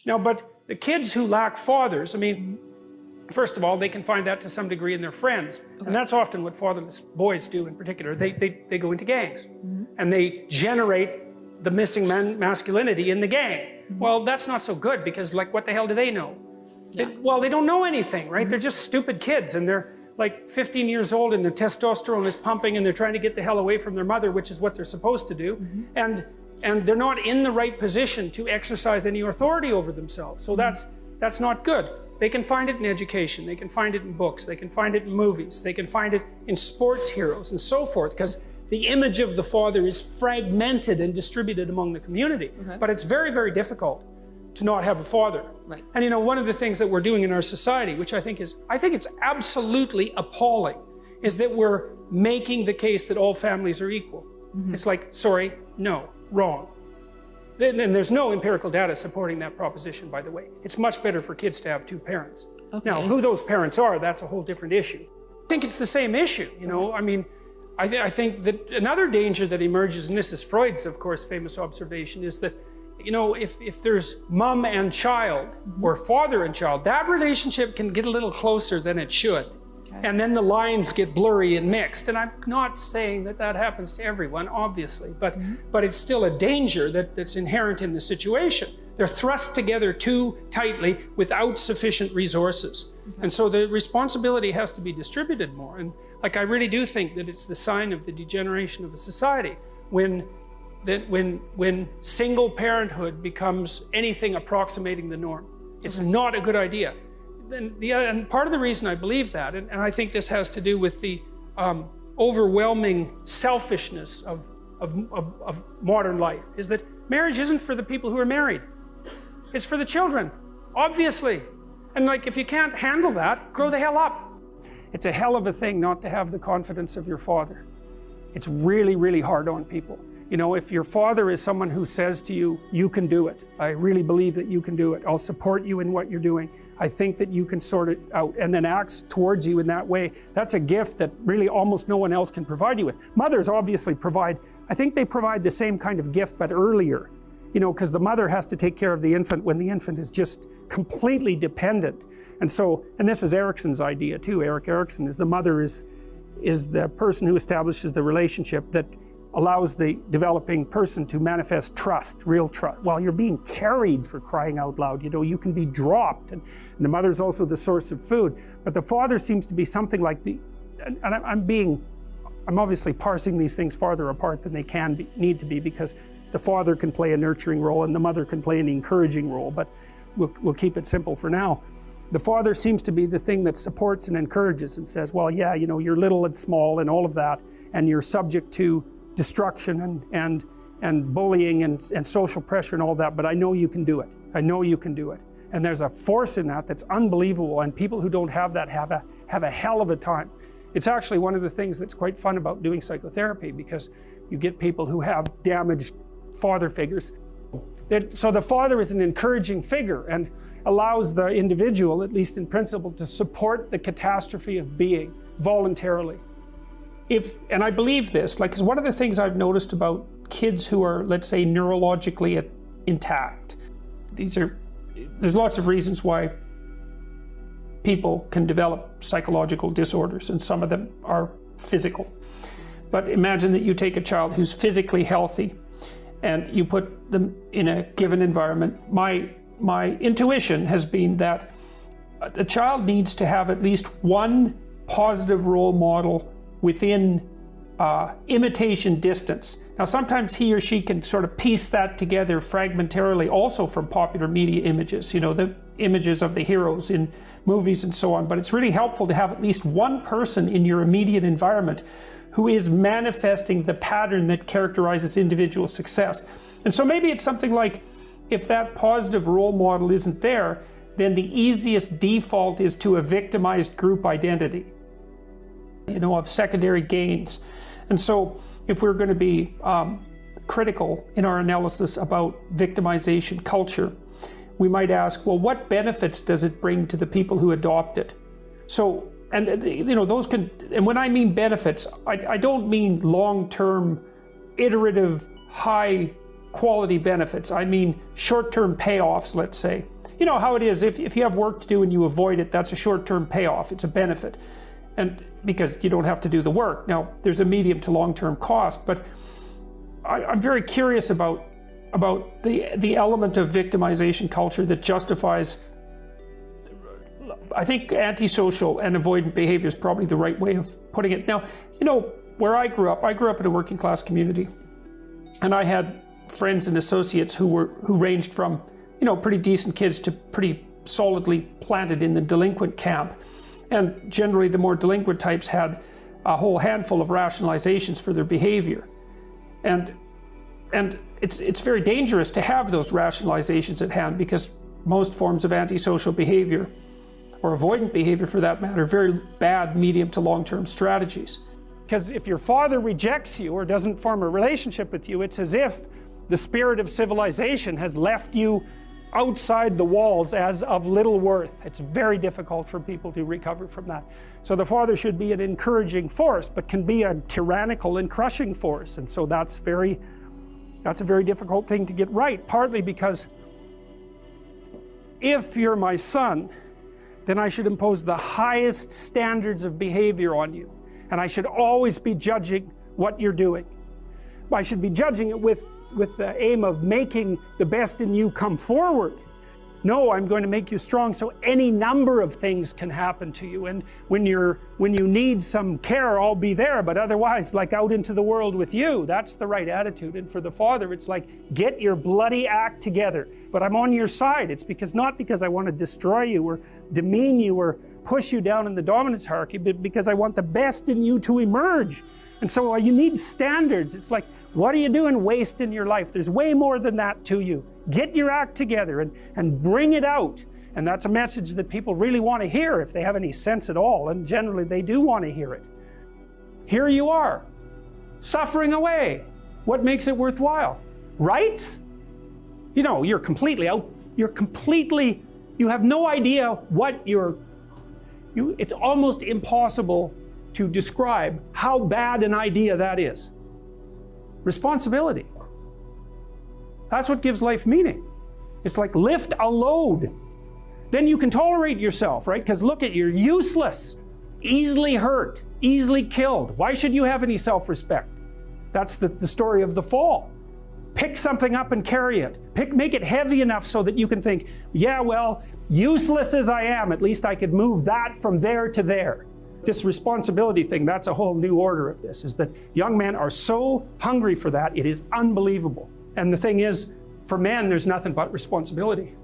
Now, but the kids who lack fathers, I mean, first of all, they can find that to some degree in their friends. Okay. And that's often what fatherless boys do in particular. They go into gangs. And they generate the missing masculinity in the gang. Well, that's not so good because, like, what the hell do they know? Yeah. Well, they don't know anything, right? They're just stupid kids, and they're like 15 years old and their testosterone is pumping and they're trying to get the hell away from their mother, which is what they're supposed to do. And they're not in the right position to exercise any authority over themselves. So that's not good. They can find it in education, they can find it in books, they can find it in movies, they can find it in sports heroes and so forth, because the image of the father is fragmented and distributed among the community. But it's very, very difficult to not have a father. Right. And you know, one of the things that we're doing in our society, which I think it's absolutely appalling, is that we're making the case that all families are equal. It's like, sorry, no, wrong. And there's no empirical data supporting that proposition, by the way. It's much better for kids to have two parents. Okay. Now, who those parents are, that's a whole different issue. I think it's the same issue, you know. I mean, I think that another danger that emerges, and this is Freud's, of course, famous observation, is that, you know, if there's mom and child, or father and child, that relationship can get a little closer than it should. And then the lines get blurry and mixed. And I'm not saying that that happens to everyone, obviously, but it's still a danger that's inherent in the situation. They're thrust together too tightly without sufficient resources. And so the responsibility has to be distributed more. And like, I really do think that it's the sign of the degeneration of a society when single parenthood becomes anything approximating the norm. It's not a good idea. And part of the reason I believe that, and I think this has to do with the overwhelming selfishness of modern life, is that marriage isn't for the people who are married. It's for the children, obviously. And like, if you can't handle that, grow the hell up. It's a hell of a thing not to have the confidence of your father. It's really, really hard on people. You know, if your father is someone who says to you, you can do it. I really believe that you can do it. I'll support you in what you're doing. I think that you can sort it out, and then acts towards you in that way. That's a gift that really almost no one else can provide you with. Mothers obviously provide, I think they provide the same kind of gift, but earlier. You know, because the mother has to take care of the infant when the infant is just completely dependent. And so, and this is Erickson's idea too. Erik Erikson is the mother is the person who establishes the relationship that allows the developing person to manifest trust, real trust. While you're being carried, for crying out loud, you know, you can be dropped, and the mother's also the source of food. But the father seems to be something like and I'm obviously parsing these things farther apart than they need to be, because the father can play a nurturing role and the mother can play an encouraging role, but we'll keep it simple for now. The father seems to be the thing that supports and encourages and says, well, yeah, you know, you're little and small and all of that, and you're subject to destruction and bullying and social pressure and all that, but I know you can do it. I know you can do it. And there's a force in that that's unbelievable, and people who don't have that have a hell of a time. It's actually one of the things that's quite fun about doing psychotherapy, because you get people who have damaged father figures. So the father is an encouraging figure and allows the individual, at least in principle, to support the catastrophe of being voluntarily. And I believe this, like, 'cause one of the things I've noticed about kids who are, let's say, neurologically intact, there's lots of reasons why people can develop psychological disorders, and some of them are physical. But imagine that you take a child who's physically healthy and you put them in a given environment. My intuition has been that a child needs to have at least one positive role model within imitation distance. Now, sometimes he or she can sort of piece that together fragmentarily also from popular media images, you know, the images of the heroes in movies and so on, but it's really helpful to have at least one person in your immediate environment who is manifesting the pattern that characterizes individual success. And so maybe it's something like, if that positive role model isn't there, then the easiest default is to a victimized group identity, you know, of secondary gains. And so if we're going to be critical in our analysis about victimization culture, we might ask, well, what benefits does it bring to the people who adopt it? So, and you know, those can, and when I mean benefits, I don't mean long-term, iterative, high quality benefits. I mean short-term payoffs, let's say. You know how it is, if you have work to do and you avoid it, that's a short-term payoff, it's a benefit. And because you don't have to do the work. Now, there's a medium to long-term cost, but I'm very curious about the element of victimization culture that justifies, I think antisocial and avoidant behavior is probably the right way of putting it. Now, you know, where I grew up in a working class community, and I had friends and associates who ranged from, you know, pretty decent kids to pretty solidly planted in the delinquent camp. And generally the more delinquent types had a whole handful of rationalizations for their behavior. And it's very dangerous to have those rationalizations at hand, because most forms of antisocial behavior, or avoidant behavior for that matter, are very bad medium to long-term strategies. Because if your father rejects you or doesn't form a relationship with you, it's as if the spirit of civilization has left you outside the walls as of little worth. It's very difficult for people to recover from that. So the father should be an encouraging force, but can be a tyrannical and crushing force. And so that's a very difficult thing to get right, partly because if you're my son, then I should impose the highest standards of behavior on you. And I should always be judging what you're doing. I should be judging it with the aim of making the best in you come forward. No, I'm going to make you strong so any number of things can happen to you. And when you need some care, I'll be there. But otherwise, like out into the world with you, that's the right attitude. And for the father, it's like, get your bloody act together. But I'm on your side. It's not because I want to destroy you or demean you or push you down in the dominance hierarchy, but because I want the best in you to emerge. And so you need standards. It's like, what are you doing wasting your life? There's way more than that to you. Get your act together and bring it out. And that's a message that people really want to hear if they have any sense at all. And generally they do want to hear it. Here you are, suffering away. What makes it worthwhile? Rights? You know, you're completely out. You have no idea what it's almost impossible to describe how bad an idea that is. Responsibility. That's what gives life meaning. It's like lift a load. Then you can tolerate yourself, right? Because look at, you're useless, easily hurt, easily killed. Why should you have any self-respect? That's the story of the fall. Pick something up and carry it. Make it heavy enough so that you can think, yeah, well, useless as I am, at least I could move that from there to there. This responsibility thing, that's a whole new order of this, is that young men are so hungry for that, it is unbelievable. And the thing is, for men, there's nothing but responsibility.